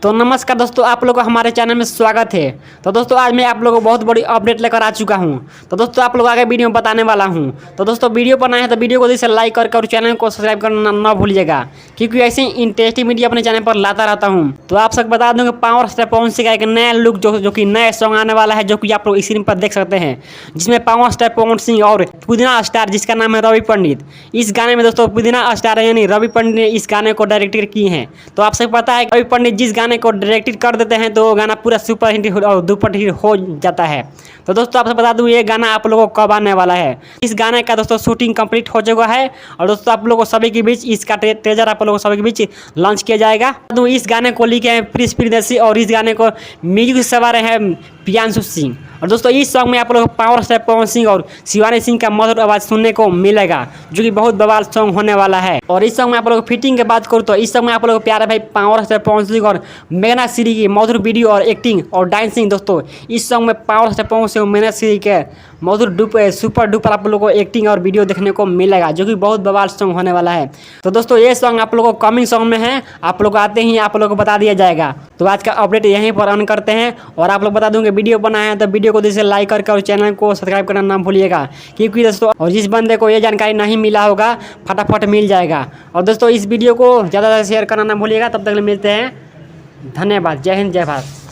तो नमस्कार दोस्तों, आप लोगों को हमारे चैनल में स्वागत है। तो दोस्तों आज मैं आप लोगों को बहुत बड़ी अपडेट लेकर आ चुका हूं। तो दोस्तों आप लोग आगे वीडियो में बताने वाला हूं। तो दोस्तों वीडियो बनाए हैं तो वीडियो को जैसे लाइक करके और चैनल को सब्सक्राइब करना ना भूलिएगा, क्योंकि ऐसे ही इंटरेस्टिंग वीडियो अपने चैनल पर लाता रहता हूँ। तो आप सब बता दूँ कि पावर स्टार पवन सिंह का एक नया लुक जो कि नया सॉन्ग आने वाला है, जो कि आप लोग स्क्रीन पर देख सकते हैं, जिसमें पावर स्टार पवन सिंह और पुदीना स्टार जिसका नाम है रवि पंडित। इस गाने में दोस्तों पुदीना स्टार यानी रवि पंडित ने इस गाने को डायरेक्ट की है। तो आप सबको पता है रवि पंडित जिस गाने को डायरेक्ट कर देते हैं तो वो गाना पूरा सुपर हिट और दुपर हिट हो जाता है। तो दोस्तों आपसे बता दूं ये गाना आप लोगों को कब आने वाला है। इस गाने का दोस्तों शूटिंग कंप्लीट हो चुका है और दोस्तों आप लोगों को सभी के बीच इसका ट्रेजर आप लोगों को सभी के बीच लॉन्च किया जाएगा। तो इस गाने को लिखे हैं प्रिंस प्रियदर्शी और इस गाने को म्यूजिक सवार हैं प्रियांशु सिंह। और दोस्तों इस सॉन्ग में आप लोगों को पावर स्टार पवन सिंह और शिवानी सिंह का मधुर आवाज सुनने को मिलेगा, जो कि बहुत बवाल सॉन्ग होने वाला है। और इस सॉन्ग में आप लोगों को फिटिंग की बात करूँ तो इस सॉन्ग में आप लोगों को प्यारे भाई पावर स्टार पवन सिंह और मेघना श्री की मधुर वीडियो और एक्टिंग और डांसिंग। दोस्तों इस सॉन्ग में पावर स्टार पवन सिंह और मेघना श्री के मधुर सुपर डुपर आप लोगों को एक्टिंग और वीडियो देखने को मिलेगा, जो कि बहुत बवाल सॉन्ग होने वाला है। तो दोस्तों ये सॉन्ग आप लोगों को कमिंग सॉन्ग में है, आप लोग आते ही आप लोगों को बता दिया जाएगा। तो आज का अपडेट यहीं पर ऑन करते हैं और आप लोग बता दूंगे वीडियो बनाए हैं तो वीडियो को जैसे लाइक करके और चैनल को सब्सक्राइब करना ना भूलिएगा, क्योंकि दोस्तों और जिस बंदे को ये जानकारी नहीं मिला होगा फटाफट मिल जाएगा। और दोस्तों इस वीडियो को ज़्यादा से शेयर करना ना भूलिएगा। तब तक मिलते हैं, धन्यवाद। जय हिंद, जय भारत।